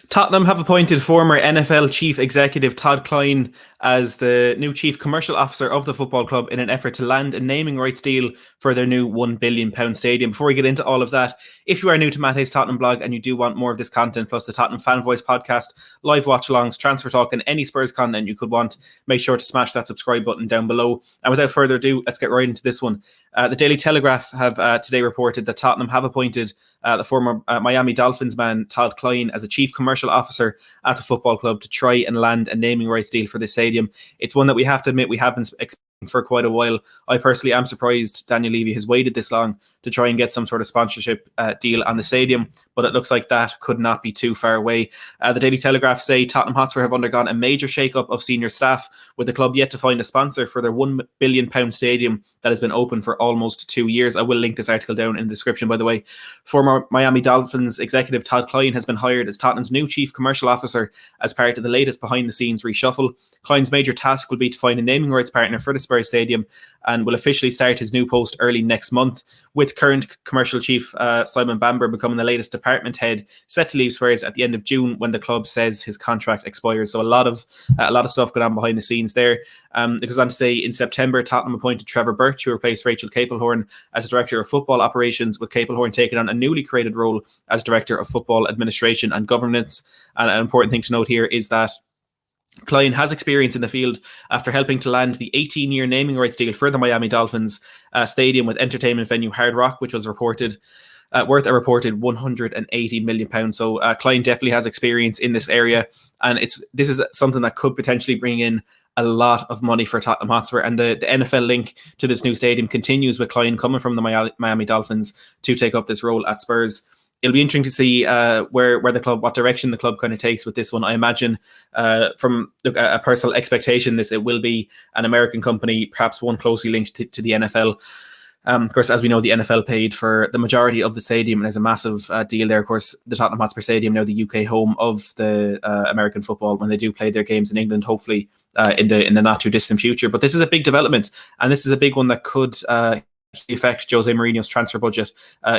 Tottenham have appointed former NFL Chief Executive Todd Kline as the new Chief Commercial Officer of the football club in an effort to land a naming rights deal for their new £1 billion stadium. Before we get into all of that, if you are new to Matthew's Tottenham blog and you do want more of this content, plus the Tottenham Fan Voice podcast, live watch-alongs, transfer talk, and any Spurs content you could want, make sure to smash that subscribe button down below. And without further ado, let's get right into this one. The Daily Telegraph have today reported that Tottenham have appointed the former Miami Dolphins man Todd Kline as a chief commercial officer at the football club to try and land a naming rights deal for the stadium. It's one that we have to admit we have been expecting for quite a while. I personally am surprised Daniel Levy has waited this long to try and get some sort of sponsorship deal on the stadium, but it looks like that could not be too far away. The Daily Telegraph say Tottenham Hotspur have undergone a major shake-up of senior staff, with the club yet to find a sponsor for their £1 billion stadium that has been open for almost 2 years. I will link this article down in the description, by the way. Former Miami Dolphins executive Todd Kline has been hired as Tottenham's new chief commercial officer as part of the latest behind-the-scenes reshuffle. Kline's major task will be to find a naming rights partner for the Spurs Stadium and will officially start his new post early next month, with current commercial chief Simon Bamber becoming the latest department head, set to leave Spurs at the end of June when the club says his contract expires. So a lot of stuff going on behind the scenes there. It goes on to say in September, Tottenham appointed Trevor Birch, who replaced Rachel Capelhorn as director of football operations, with Capelhorn taking on a newly created role as director of football administration and governance. And an important thing to note here is that Kline has experience in the field after helping to land the 18-year naming rights deal for the Miami Dolphins stadium with entertainment venue Hard Rock, which was reported worth a reported £180 million. So Kline definitely has experience in this area, and this is something that could potentially bring in a lot of money for Tottenham Hotspur. And the NFL link to this new stadium continues, with Kline coming from the Miami Dolphins to take up this role at Spurs. It'll be interesting to see what direction the club kind of takes with this one. I imagine from a personal expectation, it will be an American company, perhaps one closely linked to the NFL. Of course, as we know, the NFL paid for the majority of the stadium, and there's a massive deal there. Of course, the Tottenham Hotspur Stadium, now the UK home of the American football, when they do play their games in England, hopefully in the not too distant future. But this is a big development, and this is a big one that could affect Jose Mourinho's transfer budget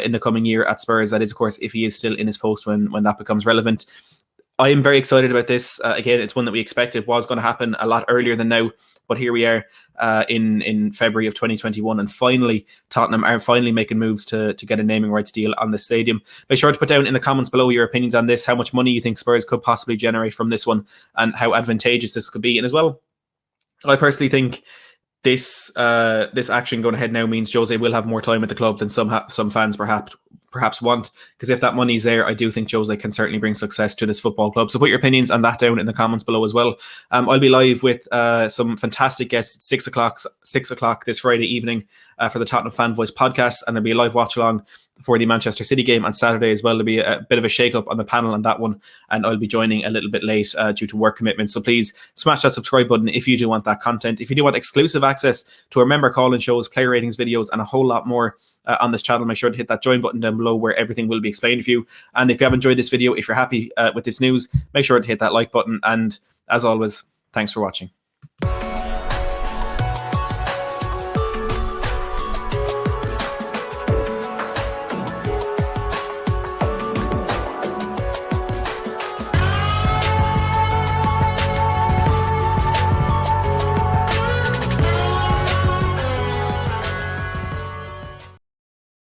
in the coming year at Spurs. That is, of course, if he is still in his post when that becomes relevant. I am very excited about this. Again, it's one that we expected was going to happen a lot earlier than now, but here we are in February of 2021, and finally Tottenham are finally making moves to get a naming rights deal on the stadium. Make sure to put down in the comments below your opinions on this, how much money you think Spurs could possibly generate from this one, and how advantageous this could be. And as well, I personally think this action going ahead now means Jose will have more time at the club than some fans perhaps want, because if that money's there, I do think Jose can certainly bring success to this football club. So put your opinions on that down in the comments below as well. I'll be live with some fantastic guests at 6 o'clock this Friday evening for the Tottenham Fan Voice podcast, and there'll be a live watch along for the Manchester City game on Saturday as well. There'll be a bit of a shake up on the panel on that one, and I'll be joining a little bit late due to work commitments. So please smash that subscribe button if you do want that content. If you do want exclusive access to our member call-in shows, player ratings videos, and a whole lot more on this channel, make sure to hit that join button down below, where everything will be explained for you. And if you have enjoyed this video, if you're happy with this news, make sure to hit that like button. And as always, thanks for watching.